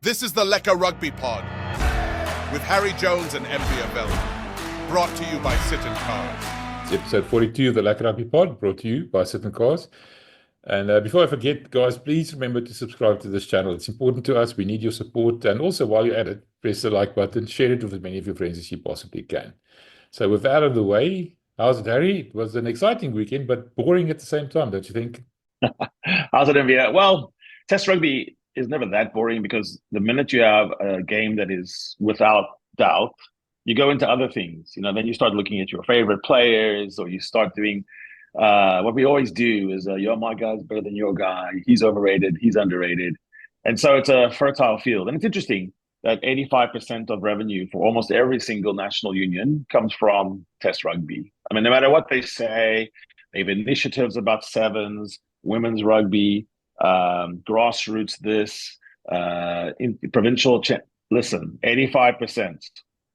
This is the Lekker Rugby Pod with Harry Jones and MV Avella, brought to you by Sit and Cars. It's episode 42 of the Lekker Rugby Pod, brought to you by Sit and Cars. And before I forget, guys, please remember to subscribe to this channel. It's important to us. We need your support. And also, while you're at it, press the like button, share it with as many of your friends as you possibly can. So with that out of the way, how's it, Harry? It was an exciting weekend, but boring at the same time, don't you think? How's it, MV? Well, Test rugby is never that boring because the minute you have a game that is without doubt, you go into other things. Then you start looking at your favorite players, or you start doing what we always do is, my guy's better than your guy. He's overrated. He's underrated. And so it's a fertile field. And it's interesting that 85% of revenue for almost every single national union comes from Test rugby. I mean, no matter what they say, they have initiatives about sevens, women's rugby, grassroots this, in provincial. Listen, 85%.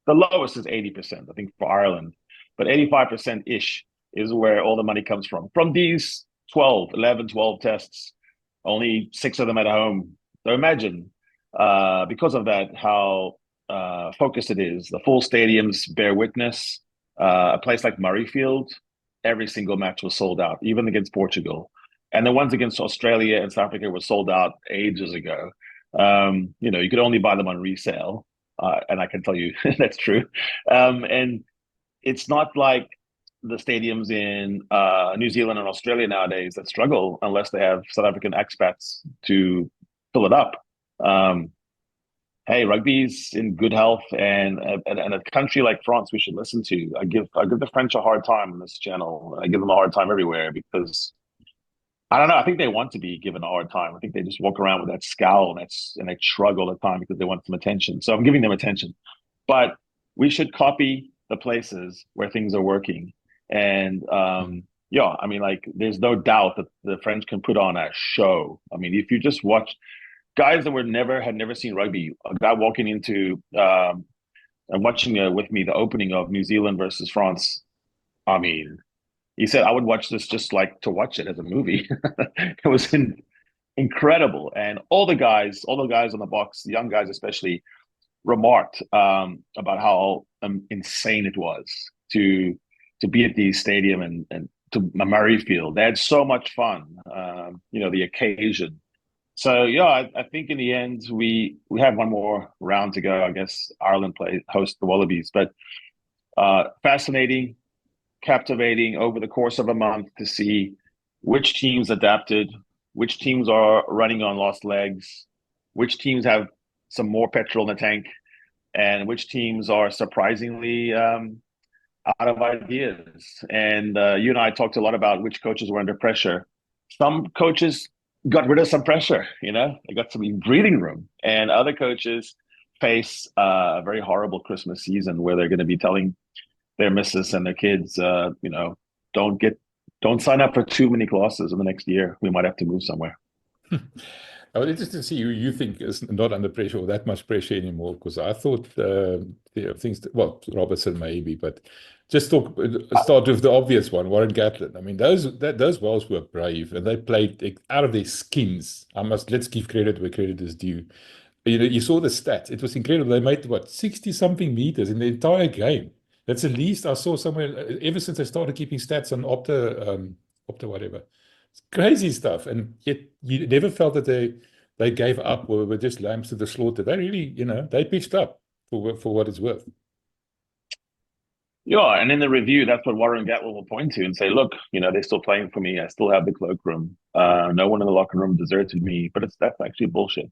The lowest is 80%, I think, for Ireland. But 85%-ish is where all the money comes from. From these 12 tests, only 6 of them at home. So imagine, because of that, how focused it is. The full stadiums bear witness. A place like Murrayfield, every single match was sold out, even against Portugal. And the ones against Australia and South Africa were sold out ages ago. You could only buy them on resale. And I can tell you that's true. And it's not like the stadiums in New Zealand and Australia nowadays that struggle unless they have South African expats to fill it up. Hey, rugby's in good health, and a country like France we should listen to. I give the French a hard time on this channel. I give them a hard time everywhere because I don't know. I think they want to be given a hard time. I think they just walk around with that scowl and they shrug all the time because they want some attention. So I'm giving them attention. But we should copy the places where things are working. And there's no doubt that the French can put on a show. I mean, if you just watch guys that had never seen rugby, a guy walking into and watching with me the opening of New Zealand versus France. I mean, he said, I would watch this just like to watch it as a movie. It was incredible. And all the guys on the box, the young guys especially, remarked about how insane it was to be at the stadium and to Murrayfield. They had so much fun, the occasion. So, I think in the end, we have one more round to go. I guess Ireland host the Wallabies. But fascinating, captivating over the course of a month to see which teams adapted, which teams are running on lost legs, which teams have some more petrol in the tank, and which teams are surprisingly out of ideas. And you and I talked a lot about which coaches were under pressure. Some coaches got rid of some pressure, they got some breathing room, and other coaches face a very horrible Christmas season where they're going to be telling their missus and their kids, don't sign up for too many classes in the next year. We might have to move somewhere. I was interested to see who you think is not under pressure or that much pressure anymore, because I thought things, Robertson maybe, but just start with the obvious one, Warren Gatland. I mean, those Welsh were brave and they played out of their skins. Let's give credit where credit is due. You saw the stats. It was incredible. They made 60-something meters in the entire game. That's the least I saw somewhere ever since I started keeping stats on Opta whatever. It's crazy stuff, and yet you never felt that they gave up or were just lambs to the slaughter. They really, they pitched up for what it's worth. Yeah, and in the review, that's what Warren Gatland will point to and say, look, they're still playing for me. I still have the cloakroom. No one in the locker room deserted me, but that's actually bullshit.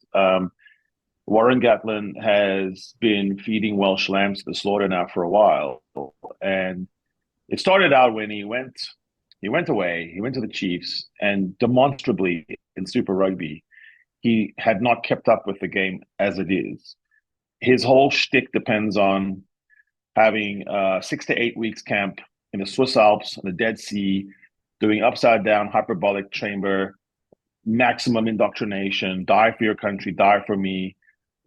Warren Gatland has been feeding Welsh lambs to the slaughter now for a while. And it started out when he went away, he went to the Chiefs, and demonstrably in Super Rugby, he had not kept up with the game as it is. His whole shtick depends on having 6 to 8 weeks camp in the Swiss Alps, in the Dead Sea, doing upside down hyperbolic chamber, maximum indoctrination, die for your country, die for me,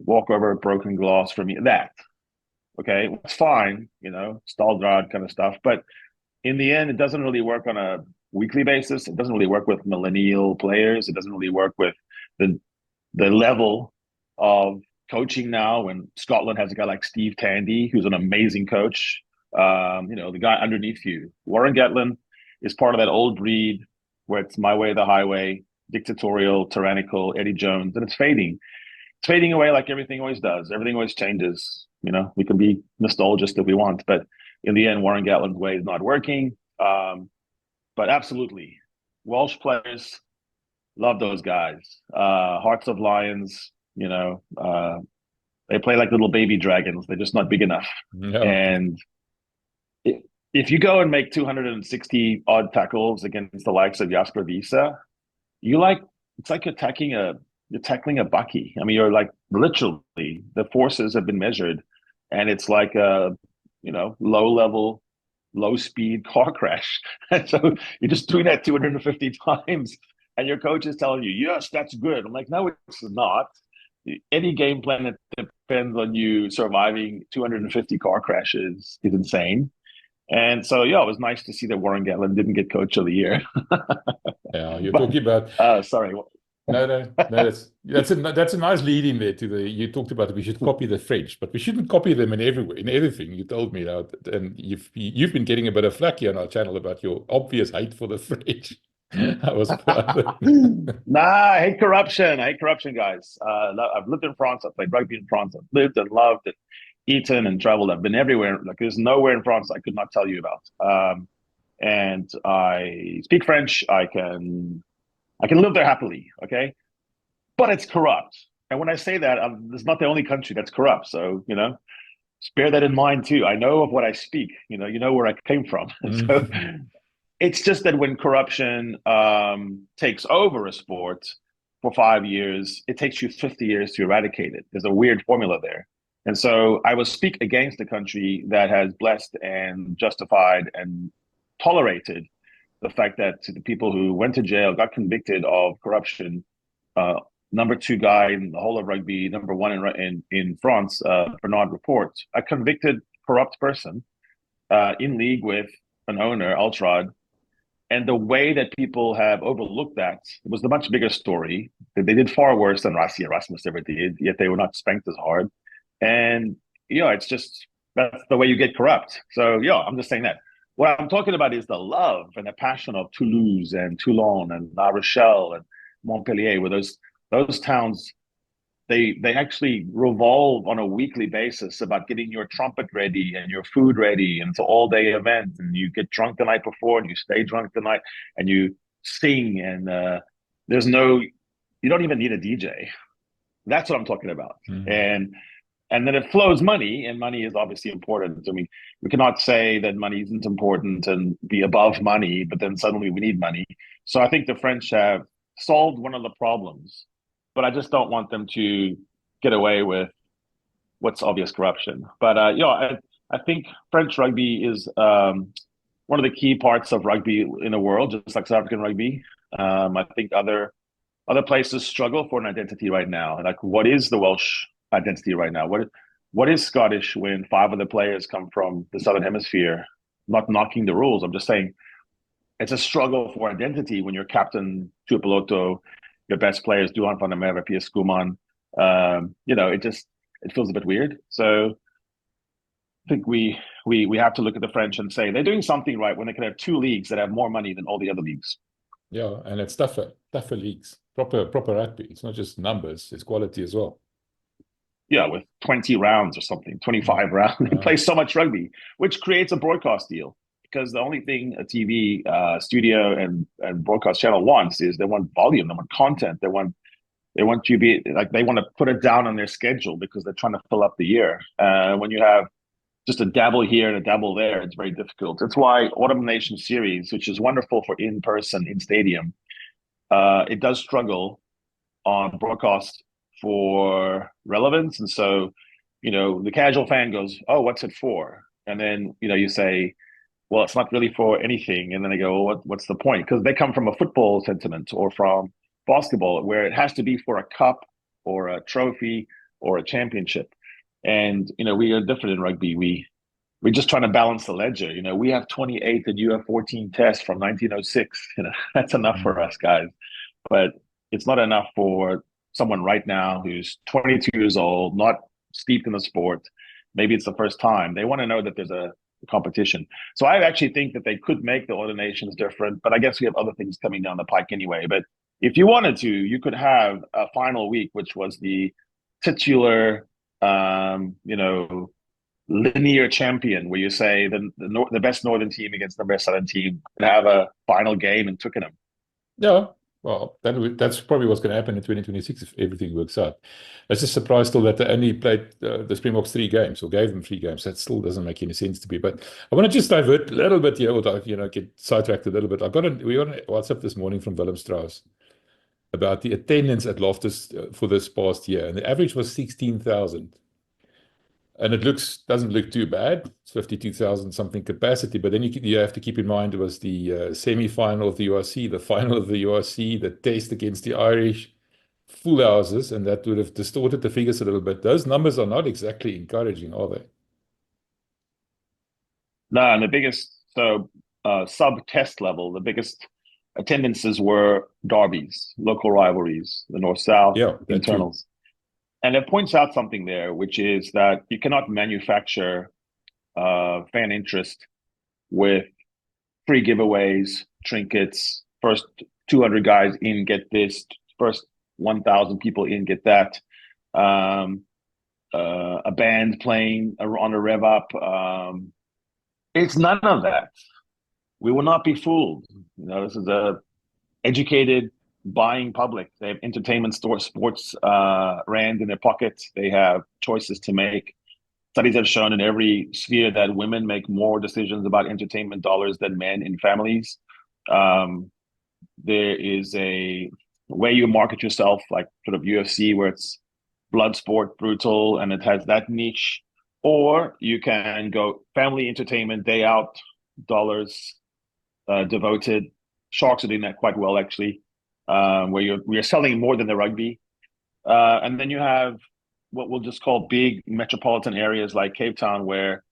walk over a broken glass for me, that. Okay, it's fine, Staldrad kind of stuff. But in the end, it doesn't really work on a weekly basis. It doesn't really work with millennial players. It doesn't really work with the level of coaching now, and Scotland has a guy like Steve Tandy, who's an amazing coach. The guy underneath you, Warren Gatland, is part of that old breed where it's my way or the highway, dictatorial, tyrannical, Eddie Jones, and it's fading. It's fading away like everything always does. Everything always changes. We can be nostalgic if we want, but in the end, Warren Gatland's way is not working. But absolutely, Welsh players, love those guys. Hearts of Lions, they play like little baby dragons. They're just not big enough. No. And if you go and make 260 odd tackles against the likes of Jasper Wiese, it's like you're tackling a bucky. I mean, you're like literally the forces have been measured, and it's like a low level, low speed car crash. And so you're just doing that 250 times, and your coach is telling you, yes, that's good. I'm like, no, it's not. Any game plan that depends on you surviving 250 car crashes is insane. And so, it was nice to see that Warren Gatland didn't get Coach of the Year. Yeah, you're talking about. Sorry. No, that's a nice lead in there you talked about we should copy the French, but we shouldn't copy them in everything. You told me that, and you've been getting a bit of flack here on our channel about your obvious hate for the French. I was Nah, I hate corruption. Guys. I've lived in France. I've played rugby in France. I've lived and loved and eaten and traveled. I've been everywhere. Like, there's nowhere in France I could not tell you about. And I speak French. I can live there happily, okay? But it's corrupt. And when I say that, it's not the only country that's corrupt. So, bear that in mind too. I know of what I speak. You know where I came from. So it's just that when corruption takes over a sport for 5 years, it takes you 50 years to eradicate it. There's a weird formula there. And so I will speak against a country that has blessed and justified and tolerated the fact that the people who went to jail, got convicted of corruption, number 2 guy in the whole of rugby, number 1 in France, Bernard Laporte, a convicted corrupt person in league with an owner, Altrad. And the way that people have overlooked that was the much bigger story. They did far worse than Rassi and Rasmus ever did, yet they were not spanked as hard. And, it's just, that's the way you get corrupt. So, I'm just saying that. What I'm talking about is the love and the passion of Toulouse and Toulon and La Rochelle and Montpellier, where those towns, they actually revolve on a weekly basis about getting your trumpet ready and your food ready. And it's an all-day event, and you get drunk the night before and you stay drunk the night and you sing, and you don't even need a DJ. That's what I'm talking about. Mm-hmm. And then it flows money, and money is obviously important. I mean, we cannot say that money isn't important and be above money, but then suddenly we need money. So I think the French have solved one of the problems, but I just don't want them to get away with what's obvious corruption. But I think French rugby is one of the key parts of rugby in the world, just like South African rugby. I think other places struggle for an identity right now. Like, what is the Welsh identity right now? What is Scottish when 5 of the players come from the Southern Hemisphere? Not knocking the rules. I'm just saying it's a struggle for identity when your captain, Tuipulotu, your best players, Duhan van der Merwe, Piers Schoeman, it feels a bit weird. So I think we have to look at the French and say they're doing something right when they can have 2 leagues that have more money than all the other leagues. Yeah, and it's tougher leagues, proper rugby. It's not just numbers, it's quality as well. Yeah, with 20 rounds or something, 25 rounds. They play so much rugby, which creates a broadcast deal. Because the only thing a TV studio and broadcast channel wants is they want volume, they want content, they want you they want to put it down on their schedule because they're trying to fill up the year. When you have just a dabble here and a dabble there, it's very difficult. That's why Autumn Nation Series, which is wonderful for in-person, in-stadium, it does struggle on broadcast for relevance. And so, the casual fan goes, oh, what's it for? And then, you say, well, it's not really for anything. And then they go, well, what's the point? Because they come from a football sentiment or from basketball where it has to be for a cup or a trophy or a championship. And, we are different in rugby. We're just trying to balance the ledger. We have 28 and you have 14 tests from 1906. That's enough for us guys. But it's not enough for someone right now who's 22 years old, not steeped in the sport, maybe it's the first time, they want to know that there's a competition. So I actually think that they could make the ordinations different, but I guess we have other things coming down the pike anyway. But if you wanted to, you could have a final week, which was the titular, linear champion, where you say the best northern team against the best southern team and have a final game in Twickenham. Yeah, well, that's probably what's going to happen in 2026 if everything works out. I was just surprised still that they only played the Springboks 3 games, or gave them 3 games. That still doesn't make any sense to me. But I want to just divert a little bit here, or get sidetracked a little bit. We got a WhatsApp this morning from Willem Strauss about the attendance at Loftus for this past year, and the average was 16,000. And it doesn't look too bad. It's 52,000 something capacity, but then you have to keep in mind it was the semi-final of the URC, the final of the URC, the test against the Irish, full houses, and that would have distorted the figures a little bit. Those numbers are not exactly encouraging, are they? No, and the biggest, sub-test level, the biggest attendances were derbies, local rivalries, the North-South, internals. And it points out something there, which is that you cannot manufacture fan interest with free giveaways, trinkets, first 200 guys in, get this, first 1,000 people in, get that, a band playing on a rev up. It's none of that. We will not be fooled. This is a educated, buying public. They have entertainment sports rand in their pockets. They have choices to make. Studies have shown in every sphere that women make more decisions about entertainment dollars than men in families. There is a way you market yourself, like sort of UFC, where it's blood sport, brutal, and it has that niche. Or you can go family entertainment, day out, dollars devoted. Sharks are doing that quite well, actually. Where you're selling more than the rugby. And then you have what we'll just call big metropolitan areas like Cape Town, where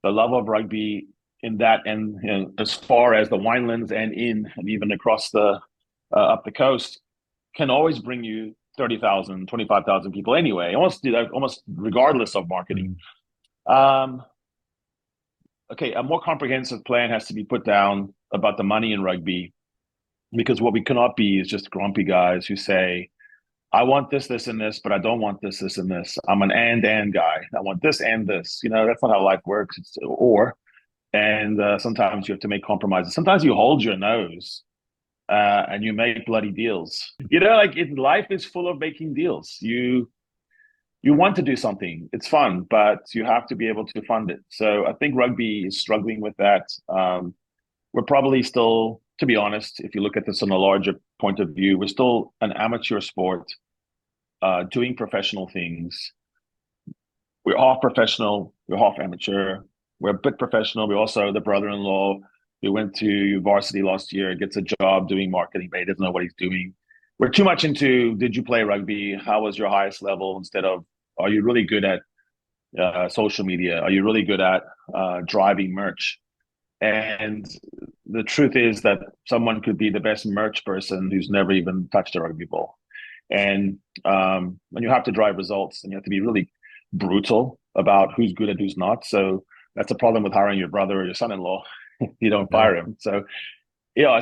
the love of rugby in that, and as far as the winelands and even across the up the coast, can always bring you 30,000, 25,000 people anyway, almost regardless of marketing. Okay, a more comprehensive plan has to be put down about the money in rugby. Because what we cannot be is just grumpy guys who say, I want this, this, and this, but I don't want this, this, and this. I'm an and guy. I want this and this. That's not how life works. Sometimes you have to make compromises. Sometimes you hold your nose and you make bloody deals. Life is full of making deals. You want to do something. It's fun, but you have to be able to fund it. So I think rugby is struggling with that. We're probably still, to be honest, if you look at this on a larger point of view, we're still an amateur sport doing professional things. We're half professional, we're half amateur, we're a bit professional. We're also the brother-in-law who went to varsity last year, gets a job doing marketing, but he doesn't know what he's doing. We're too much into, did you play rugby? How was your highest level? Instead of, are you really good at social media? Are you really good at driving merch? And the truth is that someone could be the best merch person who's never even touched a rugby ball. And when you have to drive results, and you have to be really brutal about who's good and who's not. So that's a problem with hiring your brother or your son-in-law. You don't fire him. So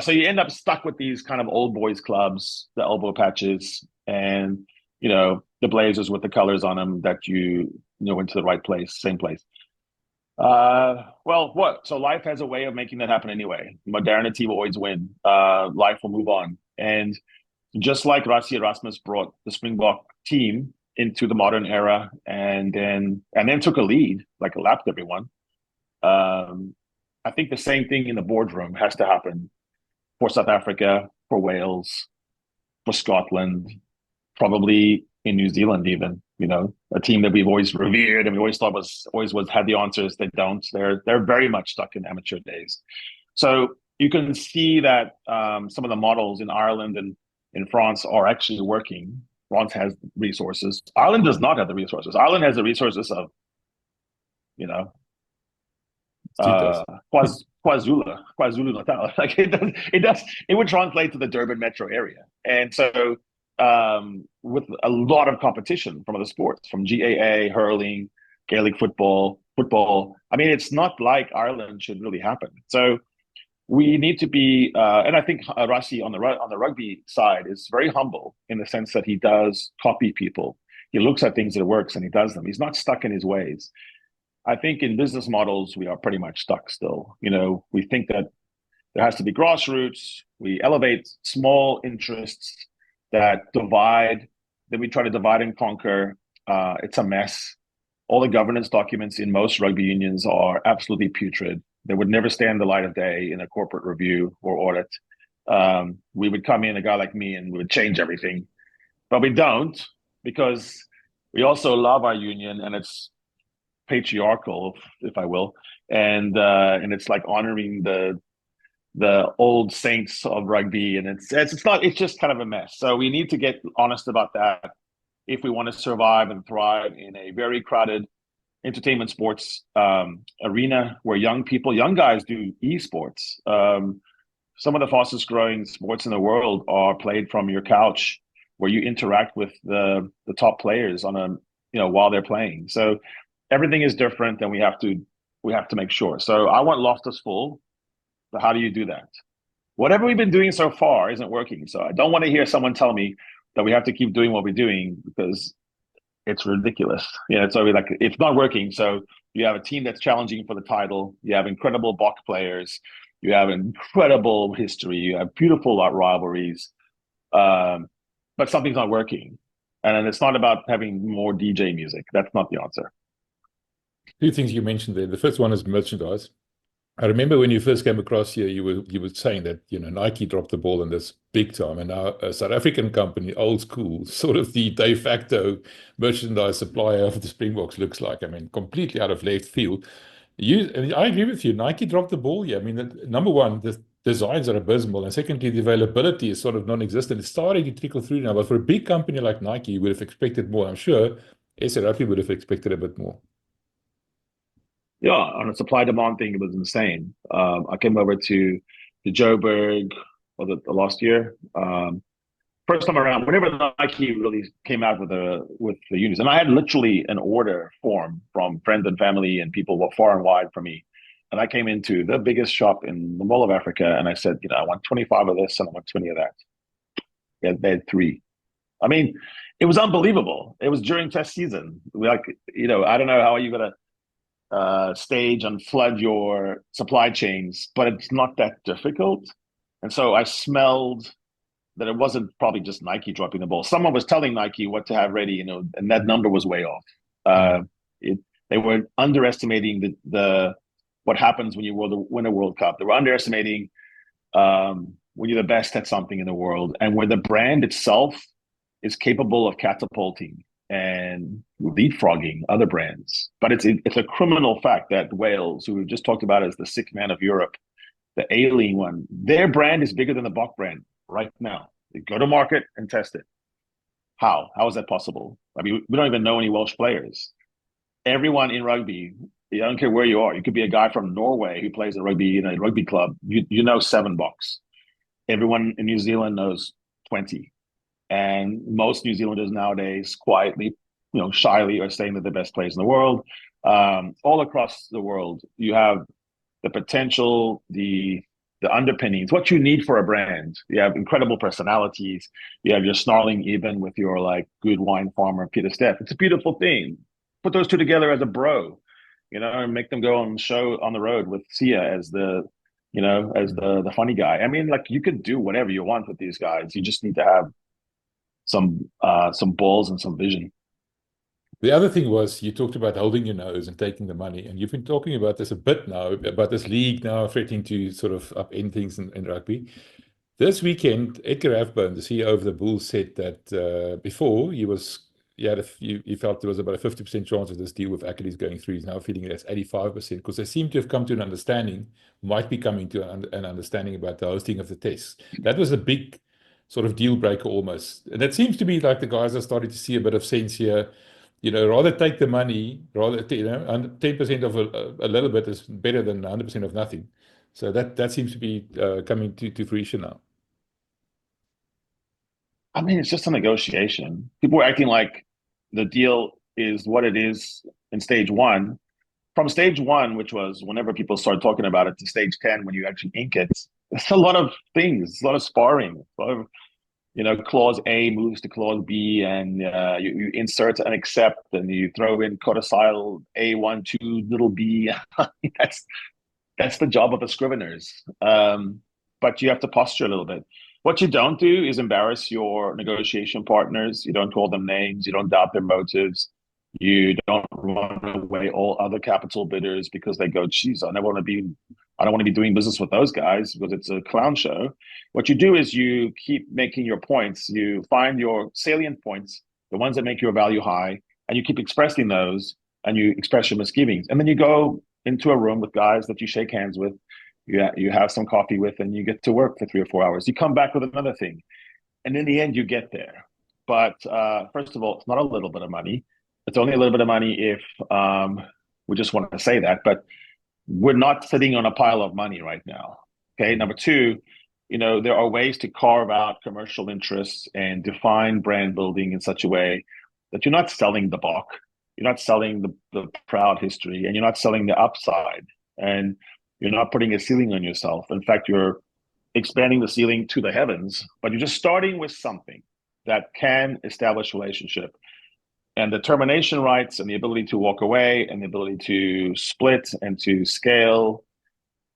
so you end up stuck with these kind of old boys clubs, the elbow patches, and the blazers with the colors on them that went to the right place, same place. So life has a way of making that happen anyway. Modernity will always win. Life will move on. And just like Rassie Erasmus brought the Springbok team into the modern era and then took a lead, like lapped everyone. I think the same thing in the boardroom has to happen for South Africa, for Wales, for Scotland, probably in New Zealand even. A team that we've always revered and we always thought had the answers. They don't. They're very much stuck in amateur days. So you can see that some of the models in Ireland and in France are actually working. France has resources. Ireland does not have the resources. Ireland has the resources of, KwaZulu Natal. Like it would translate to the Durban metro area. And so with a lot of competition from other sports, from GAA, hurling, Gaelic football, football. I mean, it's not like Ireland should really happen. So we need to be, and I think Rassi on the rugby side is very humble in the sense that he does copy people. He looks at things that works and he does them. He's not stuck in his ways. I think in business models we are pretty much stuck still. You know, we think that there has to be grassroots. We elevate small interests that divide. Then we try to divide and conquer. It's a mess. All the governance documents in most rugby unions are absolutely putrid. They would never stand the light of day in a corporate review or audit. We would come in, a guy like me, and we would change everything. But we don't, because we also love our union, and it's patriarchal, if I will. And it's like honoring the old saints of rugby, and it's just kind of a mess. So we need to get honest about that if we want to survive and thrive in a very crowded entertainment sports arena where young guys do esports. Some of the fastest growing sports in the world are played from your couch, where you interact with the top players on while they're playing. So everything is different, and we have to make sure. So I want Loftus full. So how do you do that? Whatever we've been doing so far isn't working. So I don't want to hear someone tell me that we have to keep doing what we're doing, because it's ridiculous. So like, it's not working. So you have a team that's challenging for the title. You have incredible Bok players. You have incredible history. You have beautiful rivalries. But something's not working. And it's not about having more DJ music. That's not the answer. Two things you mentioned there. The first one is merchandise. I remember when you first came across here, you were saying that Nike dropped the ball in this big time, and now a South African company, old school, sort of the de facto merchandise supplier of the Springboks looks like. I mean, completely out of left field. I agree with you. Nike dropped the ball here. I mean, number one, the designs are abysmal, and secondly, the availability is sort of non-existent. It's starting to trickle through now, but for a big company like Nike, you would have expected more. I'm sure SA Rugby would have expected a bit more. Yeah, on a supply demand thing, it was insane. I came over to Joburg the last year. First time around, whenever Nike really came out with the unis, and I had literally an order form from friends and family and people far and wide from me. And I came into the biggest shop in the Mall of Africa, and I said, I want 25 of this and I want 20 of that. They had 3. I mean, it was unbelievable. It was during test season. I don't know how are you gonna stage and flood your supply chains, but it's not that difficult. And so I smelled that it wasn't probably just Nike dropping the ball. Someone was telling Nike what to have ready, and that number was way off. They were underestimating the what happens when you win a World Cup. They were underestimating when you're the best at something in the world, and where the brand itself is capable of catapulting and leapfrogging other brands. But it's a criminal fact that Wales, who we've just talked about as the sick man of Europe, the alien one, their brand is bigger than the Bok brand right now. They go to market and test it. How is that possible? I mean, we don't even know any Welsh players. Everyone in rugby, I don't care where you are. You could be a guy from Norway who plays a rugby club. You know 7 Boks. Everyone in New Zealand knows 20. And most New Zealanders nowadays quietly, shyly are saying that they're the best players in the world. All across the world, you have the potential, the underpinnings, what you need for a brand. You have incredible personalities. You have your snarling even with your good wine farmer, Peter Steff. It's a beautiful thing. Put those two together as a bro, and make them go on show on the road with Sia as the funny guy. I mean, you could do whatever you want with these guys. You just need to have some balls and some vision. The other thing was, you talked about holding your nose and taking the money, and you've been talking about this a bit now, about this league now threatening to sort of upend things in rugby. This weekend, Edgar Rathbone, the CEO of the Bulls, said that before he felt there was about a 50% chance of this deal with Ackerleys going through. He's now feeling that's 85%, because they seem to have come to an understanding, might be coming to an understanding about the hosting of the tests. That was a big sort of deal breaker almost. And it seems to be like the guys are starting to see a bit of sense here. Rather take the money, 10% of a little bit is better than 100% of nothing. So that seems to be coming to fruition now. I mean, it's just a negotiation. People are acting like the deal is what it is in stage one. From stage one, which was whenever people started talking about it, to stage 10, when you actually ink it, it's a lot of things, it's a lot of sparring, a lot of, clause A moves to clause B, and you insert and accept, and you throw in codicil A1, 2, little b. That's the job of the scriveners. But you have to posture a little bit. What you don't do is embarrass your negotiation partners. You don't call them names. You don't doubt their motives. You don't run away all other capital bidders because they go, geez, I don't want to be doing business with those guys because it's a clown show. What you do is you keep making your points. You find your salient points, the ones that make your value high, and you keep expressing those, and you express your misgivings. And then you go into a room with guys that you shake hands with, you have some coffee with, and you get to work for 3 or 4 hours. You come back with another thing. And in the end, you get there. But first of all, it's not a little bit of money. It's only a little bit of money if we just want to say that. But we're not sitting on a pile of money right now. Okay. Number two, there are ways to carve out commercial interests and define brand building in such a way that you're not selling the buck, you're not selling the proud history, and you're not selling the upside, and you're not putting a ceiling on yourself. In fact, you're expanding the ceiling to the heavens, but you're just starting with something that can establish relationship. And the termination rights and the ability to walk away and the ability to split and to scale,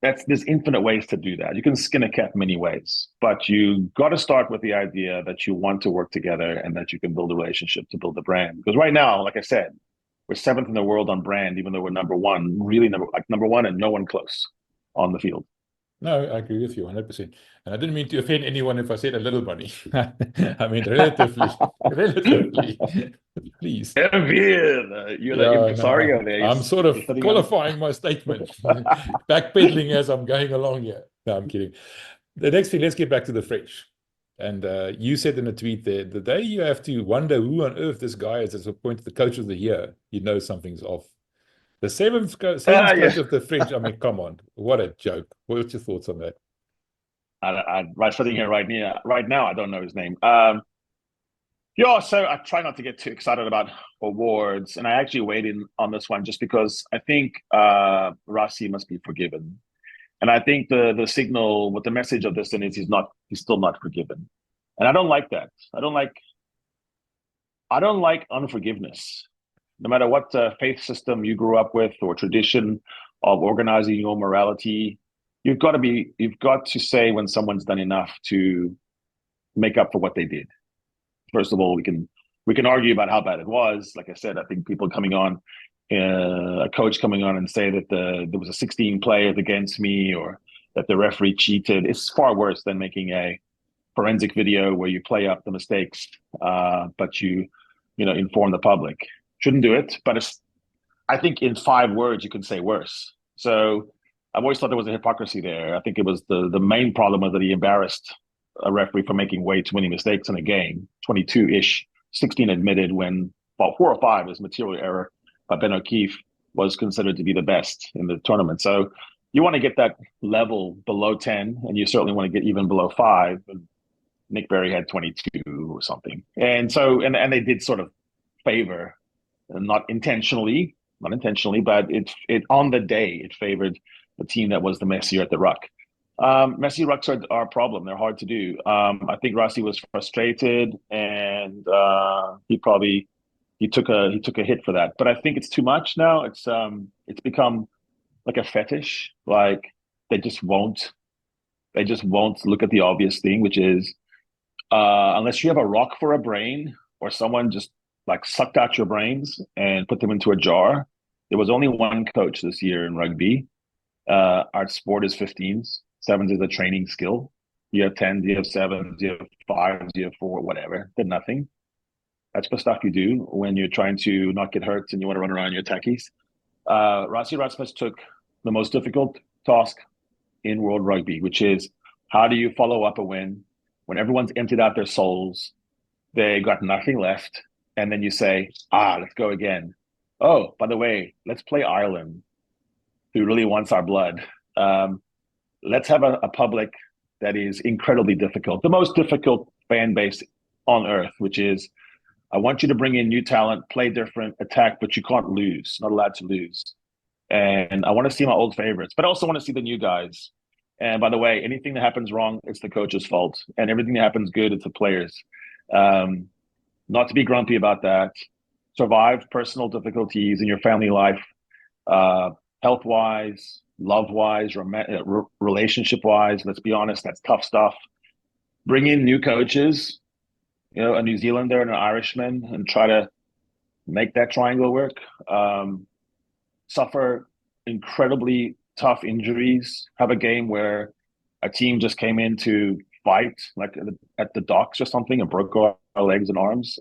there's infinite ways to do that. You can skin a cat many ways, but you got to start with the idea that you want to work together and that you can build a relationship to build a brand. Because right now, like I said, we're 7th in the world on brand, even though we're number one, really number one and no one close on the field. No, I agree with you 100%. And I didn't mean to offend anyone if I said a little money. I mean, relatively, please. You're the impresario there. I'm sort of qualifying my statement, backpedaling as I'm going along here. No, I'm kidding. The next thing, let's get back to the French. And you said in a tweet there, the day you have to wonder who on earth this guy is as appointed the coach of the year, you know something's off. The seventh coach of the French, I mean, come on, what a joke. What's your thoughts on that? I'm sitting here right now, I don't know his name. So I try not to get too excited about awards, and I actually weighed in on this one just because I think Rossi must be forgiven. And I think the signal, what the message of this is, he's still not forgiven. And I don't like that. I don't like unforgiveness. No matter what faith system you grew up with or tradition of organizing your morality, you've got to say when someone's done enough to make up for what they did. First of all, we can argue about how bad it was. Like I said, I think people coming on, a coach coming on and say that there was a 16 players against me or that the referee cheated. It's far worse than making a forensic video where you play up the mistakes, but you inform the public. Shouldn't do it, but I think in 5 words you can say worse. So I've always thought there was a hypocrisy there. I think it was the main problem was that he embarrassed a referee for making way too many mistakes in a game, 22-ish, 16 admitted when 4 or 5 was material error by Ben O'Keefe was considered to be the best in the tournament. So you want to get that level below 10, and you certainly want to get even below 5. And Nick Berry had 22 or something. And so, and they did sort of favor, not intentionally, but it on the day, it favored the team that was the messier at the ruck. Messy rucks are a problem. They're hard to do. I think Rossi was frustrated, and he took a hit for that. But I think it's too much now. It's become like a fetish. Like they just won't look at the obvious thing, which is unless you have a rock for a brain or someone just like sucked out your brains and put them into a jar. There was only one coach this year in rugby. Our sport is 15s. 7s is a training skill. You have 10s, you have 7s, you have 5s, you have 4, whatever. Did nothing. That's the stuff you do when you're trying to not get hurt and you want to run around your tackies. Rassi Rasmus took the most difficult task in world rugby, which is how do you follow up a win when everyone's emptied out their souls, they got nothing left, and then you say, let's go again. Oh, by the way, let's play Ireland, who really wants our blood. Let's have a public that is incredibly difficult, the most difficult fan base on earth, which is I want you to bring in new talent, play different, attack, but you can't lose, not allowed to lose. And I want to see my old favorites, but I also want to see the new guys. And by the way, anything that happens wrong, it's the coach's fault. And everything that happens good, it's the players. Not to be grumpy about that. Survive personal difficulties in your family life, health-wise, love-wise, relationship-wise. Let's be honest, that's tough stuff. Bring in new coaches, a New Zealander and an Irishman, and try to make that triangle work. Suffer incredibly tough injuries, have a game where a team just came in to fight, like at the docks or something, and broke our legs and arms.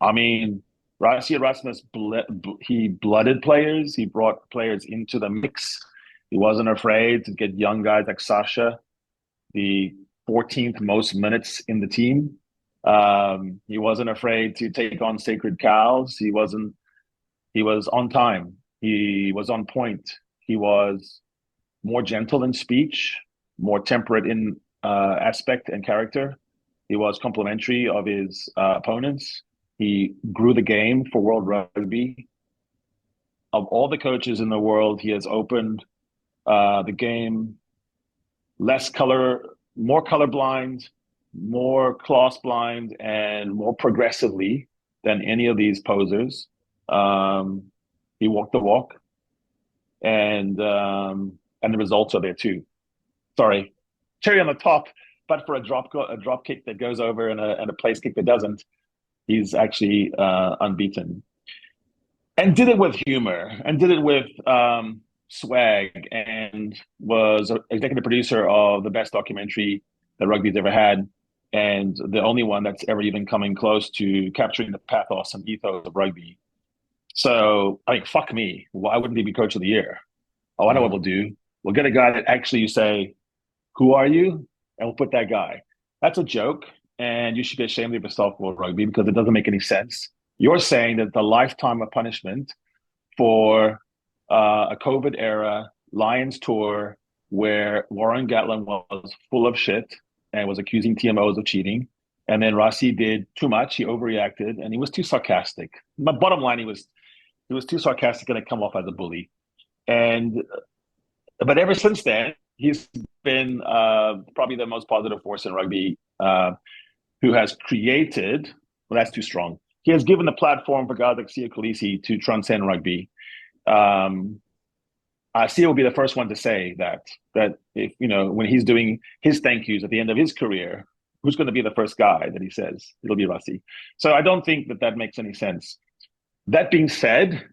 I mean, Rassie Erasmus, he blooded players. He brought players into the mix. He wasn't afraid to get young guys like Sasha, the 14th most minutes in the team. He wasn't afraid to take on sacred cows. He was on time. He was on point. He was more gentle in speech, more temperate in aspect and character. He was complimentary of his opponents. He grew the game for World Rugby. Of all the coaches in the world, he has opened the game more colorblind, more class blind, and more progressively than any of these posers. He walked the walk, and the results are there too. Sorry, cherry on the top, but for a drop kick that goes over and a place kick that doesn't, he's actually unbeaten. And did it with humor, and did it with swag, and was an executive producer of the best documentary that rugby's ever had, and the only one that's ever even coming close to capturing the pathos and ethos of rugby. So, I mean, fuck me. Why wouldn't he be coach of the year? Oh, I know what we'll do. We'll get a guy that actually you say, who are you? And we'll put that guy. That's a joke. And you should be ashamed of yourself for rugby because it doesn't make any sense. You're saying that the lifetime of punishment for a COVID era Lions tour where Warren Gatland was full of shit and was accusing TMOs of cheating. And then Rassie did too much. He overreacted and he was too sarcastic. My bottom line, he was too sarcastic and it come off as a bully. But ever since then, he's been probably the most positive force in rugby, who has created, well, that's too strong. He has given the platform for guys like Sia Khaleesi to transcend rugby. Sia will be the first one to say that if, when he's doing his thank yous at the end of his career, who's going to be the first guy that he says? It'll be Rassie. So I don't think that makes any sense. That being said,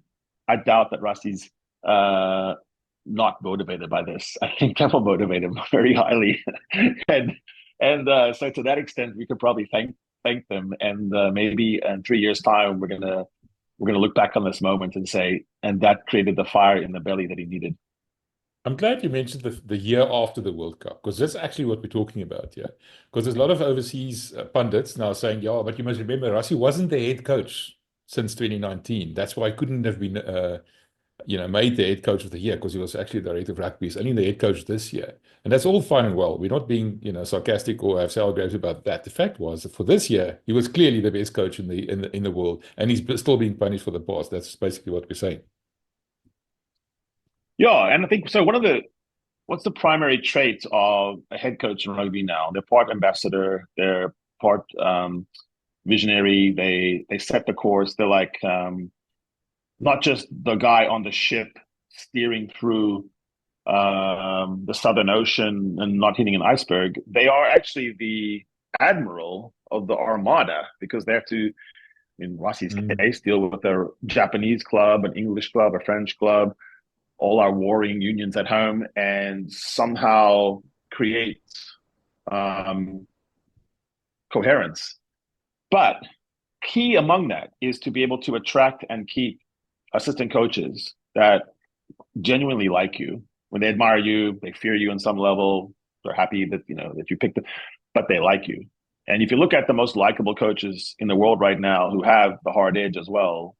I doubt that Rassie's not motivated by this. I think I will motivate him very highly. And so to that extent, we could probably thank them. And maybe in 3 years' time, we're gonna look back on this moment and say, and that created the fire in the belly that he needed. I'm glad you mentioned the year after the World Cup, because that's actually what we're talking about here. Because there's a lot of overseas pundits now saying, yeah, but you must remember, Rassie wasn't the head coach since 2019. That's why he couldn't have been made the head coach of the year, because he was actually the director of rugby. He's only the head coach this year. And that's all fine and well. We're not being, sarcastic or have sour grapes about that. The fact was that for this year, he was clearly the best coach in the world, and he's still being punished for the past. That's basically what we're saying. Yeah, and I think so. What's the primary trait of a head coach in rugby now? They're part ambassador, they're part visionary. They set the course. They're like not just the guy on the ship steering through the Southern Ocean and not hitting an iceberg. They are actually the admiral of the armada, because they have to, in Rassie's case, deal with a Japanese club, an English club, a French club, all our warring unions at home, and somehow create coherence. But key among that is to be able to attract and keep assistant coaches that genuinely like you. When they admire you, they fear you on some level. They're happy that that you picked them, but they like you. And if you look at the most likable coaches in the world right now who have the hard edge as well,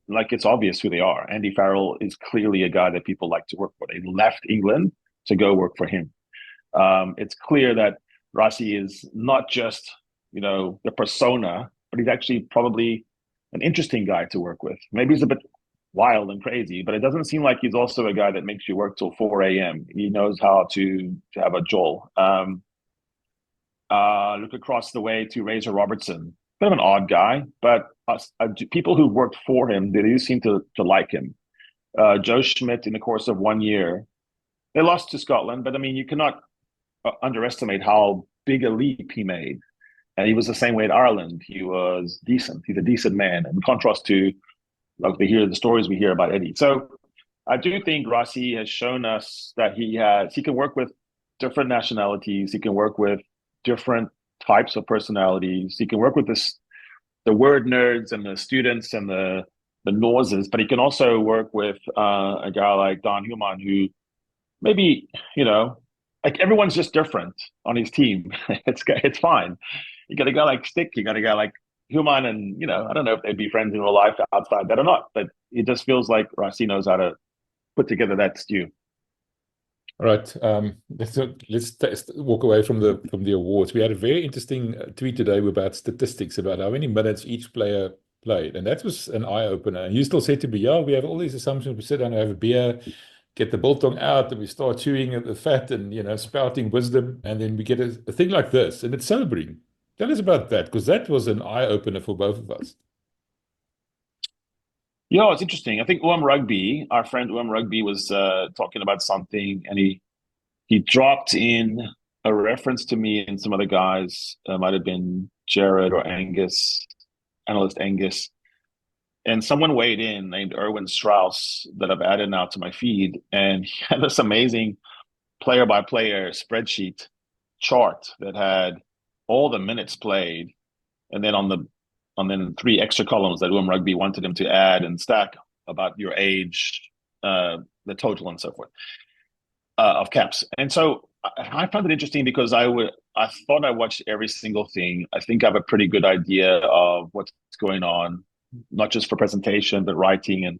like, it's obvious who they are. Andy Farrell is clearly a guy that people like to work for. They left England to go work for him. It's clear that Rossi is not just, the persona, but he's actually probably an interesting guy to work with. Maybe he's a bit wild and crazy, but it doesn't seem like he's also a guy that makes you work till 4 a.m. He knows how to have a jaw. Look across the way to Razor Robertson. Bit of an odd guy, but people who worked for him, they do seem to like him. Joe Schmidt, in the course of 1 year, they lost to Scotland, but I mean, you cannot underestimate how big a leap he made. And he was the same way at Ireland. He was decent. He's a decent man, in contrast to like the stories we hear about Eddie. So I do think Rossi has shown us that he can work with different nationalities. He can work with different types of personalities. He can work with the word nerds and the students and the noses, but he can also work with a guy like Don Human, who maybe, like everyone's just different on his team. It's fine. You got a guy like Stick, you got a guy like Human, and I don't know if they'd be friends in real life outside that or not, but it just feels like Rossi knows how to put together that stew. All right. Let's walk away from the awards. We had a very interesting tweet today about statistics about how many minutes each player played, and that was an eye opener. And you still said to me, "Yeah, we have all these assumptions. We sit down and have a beer, get the biltong out, and we start chewing at the fat and spouting wisdom, and then we get a thing like this, and it's sobering." Tell us about that, because that was an eye opener for both of us. Yeah, it's interesting. I think Rugby, our friend Rugby, was talking about something, and he dropped in a reference to me and some other guys. Might have been Jared or Angus, analyst Angus, and someone weighed in named Erwin Strauss that I've added now to my feed, and he had this amazing player-by-player spreadsheet chart that had all the minutes played, and then 3 extra columns that Rugby wanted him to add and stack about your age, the total, and so forth of caps. And so I found it interesting because I thought I watched every single thing. I think I have a pretty good idea of what's going on, not just for presentation, but writing and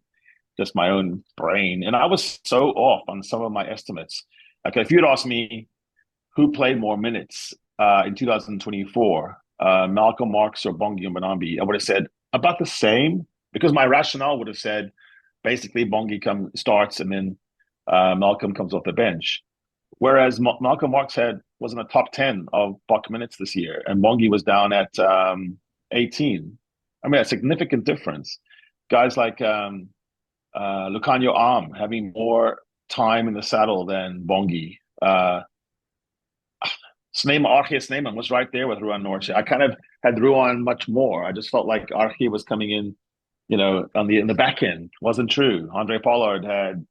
just my own brain. And I was so off on some of my estimates. Like if you'd asked me who played more minutes in 2024, Malcolm Marx or Bongi Mbonambi, I would have said about the same, because my rationale would have said basically Bongi starts and then Malcolm comes off the bench. Whereas Malcolm Marx was in the top 10 of Bok minutes this year, and Bongi was down at 18. I mean, a significant difference. Guys like Lucanio Arm having more time in the saddle than Bongi. Archie Sneeman was right there with Ruan Norche. I kind of had Ruan much more. I just felt like Archie was coming in, in the back end. Wasn't true. Andre Pollard had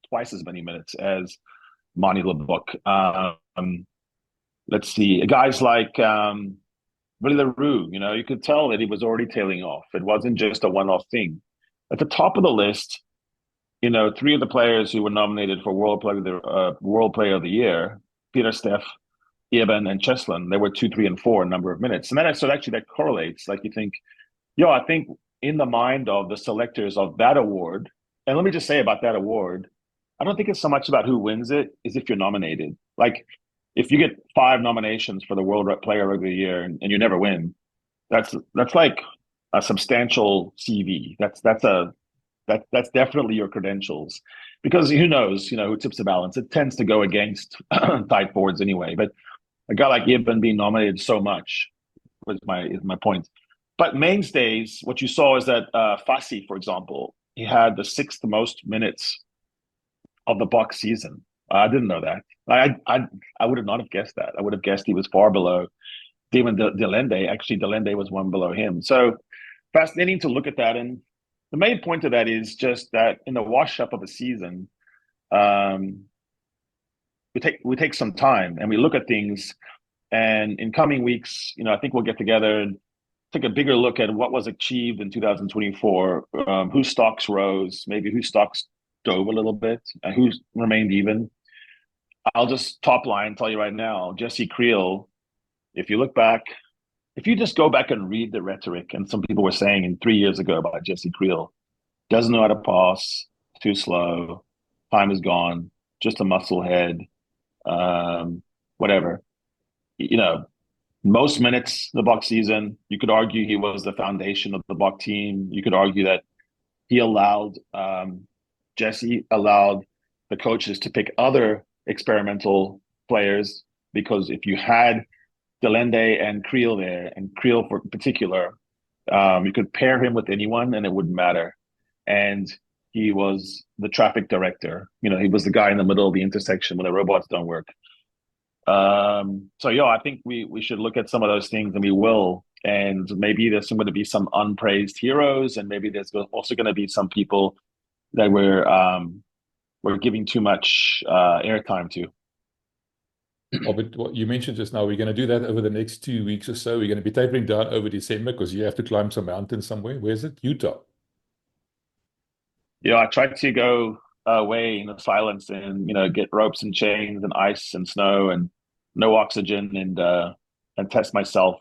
twice as many minutes as Mani Lebok. Let's see, guys like Willie LaRue. You could tell that he was already tailing off. It wasn't just a one-off thing. At the top of the list, 3 of the players who were nominated for World Player of the Year, Peter Steff, Eben, and Cheslin, they were 2, 3, and 4 in number of minutes. And that correlates. Like you think, I think in the mind of the selectors of that award, and let me just say about that award, I don't think it's so much about who wins it, is if you're nominated. Like if you get 5 nominations for the World Player of the Year and you never win, that's like a substantial CV. That's definitely your credentials, because who knows, who tips the balance. It tends to go against tight boards anyway. But a guy like Eben being nominated so much is my point. But mainstays, what you saw is that Fassi, for example, he had the 6th most minutes of the Bok season. I didn't know that. I would have not have guessed that. I would have guessed he was far below Damon Delende. Actually, Delende was one below him. So fascinating to look at that. And the main point of that is just that in the wash-up of the season, we take some time and we look at things. And in coming weeks, I think we'll get together and take a bigger look at what was achieved in 2024, whose stocks rose, maybe whose stocks dove a little bit, and who remained even. I'll just top line tell you right now, Jesse Creel, if you just go back and read the rhetoric, and some people were saying 3 years ago about Jesse Creel, doesn't know how to pass, too slow, time is gone, just a muscle head, whatever. most minutes the Bok season. You could argue he was the foundation of the Bok team. You could argue that he allowed Jesse allowed the coaches to pick other experimental players, because if you had Delende and Creel there, and Creel for particular, you could pair him with anyone and it wouldn't matter. And he was the traffic director. He was the guy in the middle of the intersection when the robots don't work. So I think we should look at some of those things, and we will. And maybe there's going to be some unpraised heroes, and maybe there's also going to be some people that we're giving too much airtime to. But what you mentioned just now, we're going to do that over the next 2 weeks or so. We're going to be tapering down over December because you have to climb some mountain somewhere. Where's it? Utah. I tried to go away in the silence and get ropes and chains and ice and snow and no oxygen and test myself.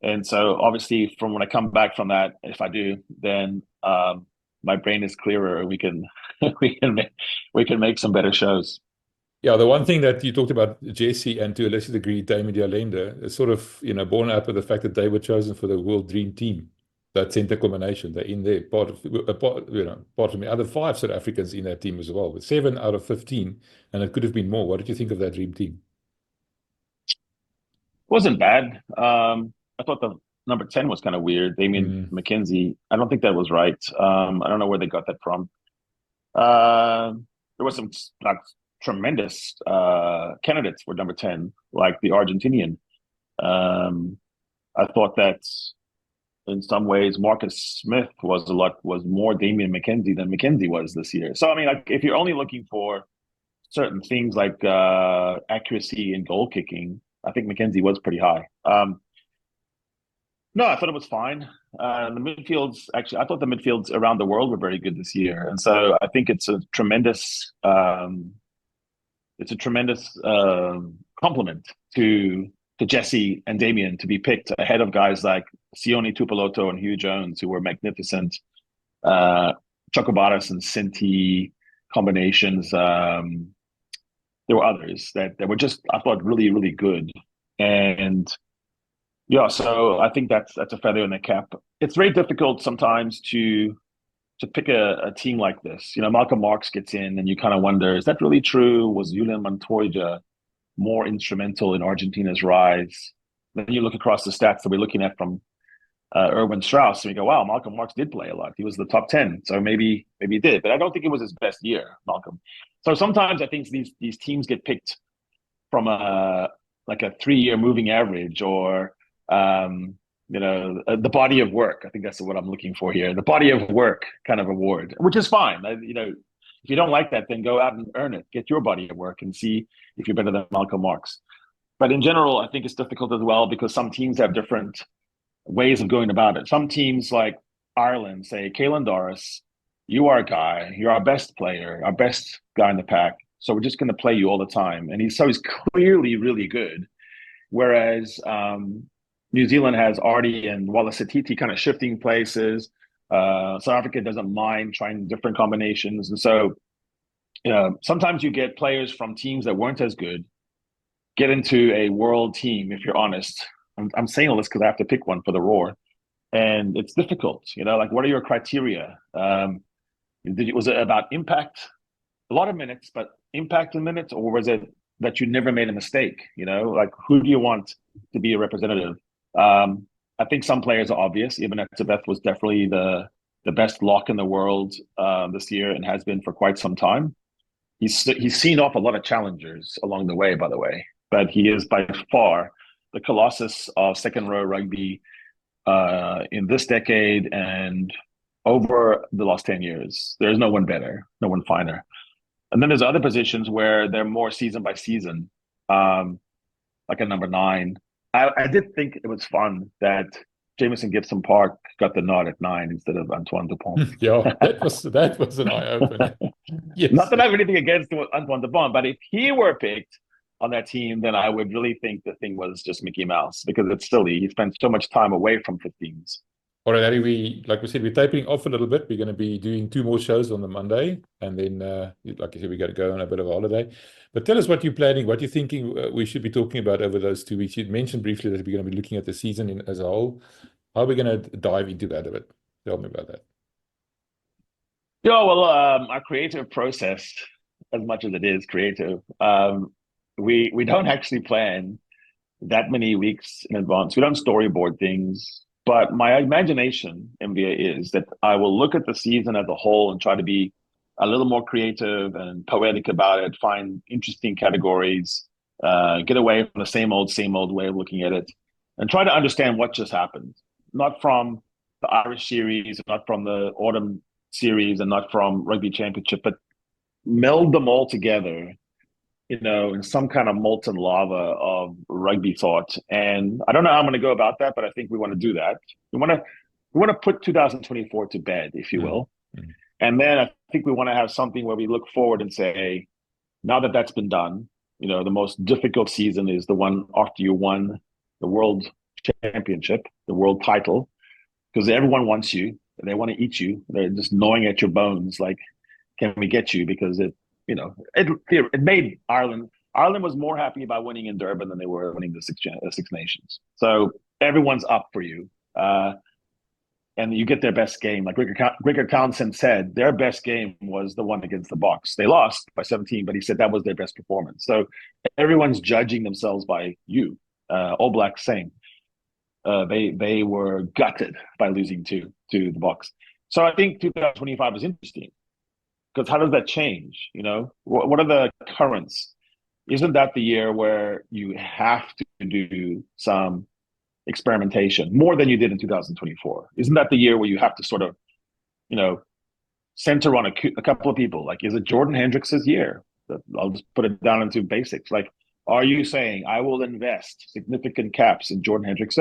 And so obviously from when I come back from that, if I do, then my brain is clearer. We can make some better shows. Yeah, the one thing that you talked about, Jesse, and to a lesser degree, Damien Dialenda, is sort of born out of the fact that they were chosen for the World Dream Team. That center combination, they're in there. Part of the other 5 South Africans in that team as well, with 7 out of 15, and it could have been more. What did you think of that dream team? Wasn't bad. I thought the number 10 was kind of weird. Damien McKenzie. I don't think that was right. I don't know where they got that from. There was some tremendous candidates for number 10, like the Argentinian. I thought that in some ways Marcus Smith was more Damien McKenzie than McKenzie was this year. So if you're only looking for certain things like accuracy and goal kicking, I think McKenzie was pretty high. No, I thought it was fine. The midfields, actually, I thought the midfields around the world were very good this year, and so I think it's a tremendous compliment to Jesse and Damien to be picked ahead of guys like Sione Tupeloto and Hugh Jones, who were magnificent. Chocobaras and Sinti combinations. There were others that were just, I thought, really, really good. And so I think that's a feather in the cap. It's very difficult sometimes to pick a team like this. Malcolm Marx gets in and you kind of wonder, is that really true? Was Julian Montoya more instrumental in Argentina's rise? Then you look across the stats that we're looking at from Erwin Strauss, and you go, wow, Malcolm Marx did play a lot. He was the top 10, so maybe he did. But I don't think it was his best year, Malcolm. So sometimes I think these teams get picked from a 3-year moving average, or the body of work. I think that's what I'm looking for here. The body of work kind of award, which is fine. If you don't like that, then go out and earn it. Get your body of work and see if you're better than Malcolm Marx. But in general, I think it's difficult as well because some teams have different ways of going about it. Some teams like Ireland say, Caelan Doris, you are a guy, you're our best player, our best guy in the pack. So we're just going to play you all the time. And he's clearly really good. Whereas New Zealand has Artie and Wallace Atiti kind of shifting places. South Africa doesn't mind trying different combinations. And so sometimes you get players from teams that weren't as good get into a world team, if you're honest. I'm saying all this because I have to pick one for the Roar. And it's difficult, what are your criteria? Was it about impact? A lot of minutes, but impact in minutes, or was it that you never made a mistake? Who do you want to be a representative? I think some players are obvious. Ibn Etzebeth was definitely the best lock in the world this year and has been for quite some time. He's seen off a lot of challengers along the way, by the way, but he is by far the colossus of second row rugby in this decade and over the last 10 years. There's no one better, no one finer. And then there's other positions where they're more season by season, like a number 9. I did think it was fun that Jameson Gibson Park got the nod at 9 instead of Antoine Dupont. Yeah, that was an eye-opener. Yes. Not that I have anything against Antoine Dupont, but if he were picked on that team, then I would really think the thing was just Mickey Mouse, because it's silly. He spent so much time away from 15s. All right, Harry, like we said, we're tapering off a little bit. We're going to be doing 2 more shows on the Monday, and then, like I said, we're going to go on a bit of a holiday. But tell us what you're planning, what you're thinking we should be talking about over those 2 weeks. You mentioned briefly that we're going to be looking at the season as a whole. How are we going to dive into that a bit? Tell me about that. Yeah, well, our creative process, as much as it is creative, we don't actually plan that many weeks in advance. We don't storyboard things. But my imagination, MBA, is that I will look at the season as a whole and try to be a little more creative and poetic about it, find interesting categories, get away from the same old way of looking at it, and try to understand what just happened. Not from the Irish series, not from the autumn series, and not from Rugby Championship, but meld them all together, in some kind of molten lava of rugby thought. And I don't know how I'm going to go about that, but I think we want to do that. We want to put 2024 to bed, if you will. Mm-hmm. And then I think we want to have something where we look forward and say, now that that's been done, the most difficult season is the one after you won the world championship, the world title, because everyone wants you. They want to eat you. They're just gnawing at your bones. Like, can we get you? Because it made Ireland. Ireland was more happy about winning in Durban than they were winning the Six Nations. So everyone's up for you, and you get their best game. Like Gregor Townsend said, their best game was the one against the Boks. They lost by 17, but he said that was their best performance. So everyone's judging themselves by you. All Blacks same. They were gutted by losing to the Boks. So I think 2025 is interesting. Because how does that change? What are the currents? Isn't that the year where you have to do some experimentation more than you did in 2024? Isn't that the year where you have to sort of, center on a couple of people? Like, is it Jordan Hendricks' year? I'll just put it down into basics. Like, are you saying I will invest significant caps in Jordan Hendricks?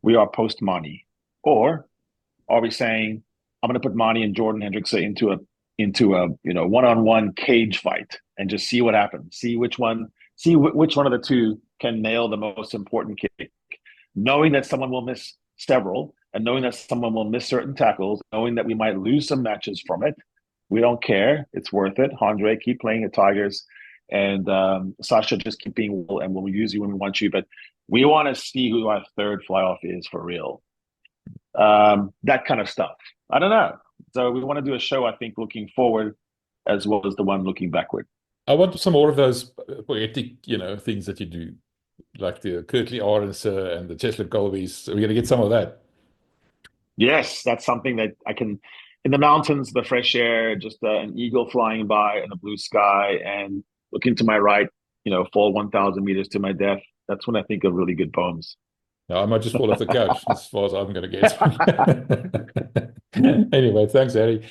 We are post Mani, or are we saying I'm going to put Mani and Jordan Hendricks into a one-on-one cage fight and just see what happens. See which one of the two can nail the most important kick, knowing that someone will miss several, and knowing that someone will miss certain tackles, knowing that we might lose some matches from it. We don't care. It's worth it. Andre, keep playing at Tigers, and Sasha, just keep being well, and we'll use you when we want you. But we want to see who our third fly-off is for real. That kind of stuff. I don't know. So we want to do a show, I think, looking forward as well as the one looking backward. I want some more of those poetic, things that you do, like the Kirtley Arends and the Cheslin Colbys. We're going to get some of that. Yes, that's something that I can, in the mountains, the fresh air, just an eagle flying by in the blue sky, and looking to my right, fall 1,000 meters to my death. That's when I think of really good poems. No, I might just fall off the couch as far as I'm going to get. Anyway, thanks, Harry.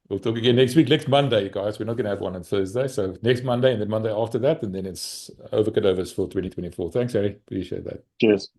We'll talk again next week, next Monday, guys. We're not going to have one on Thursday. So next Monday and then Monday after that. And then it's over Cadovers for 2024. Thanks, Harry. Appreciate that. Cheers.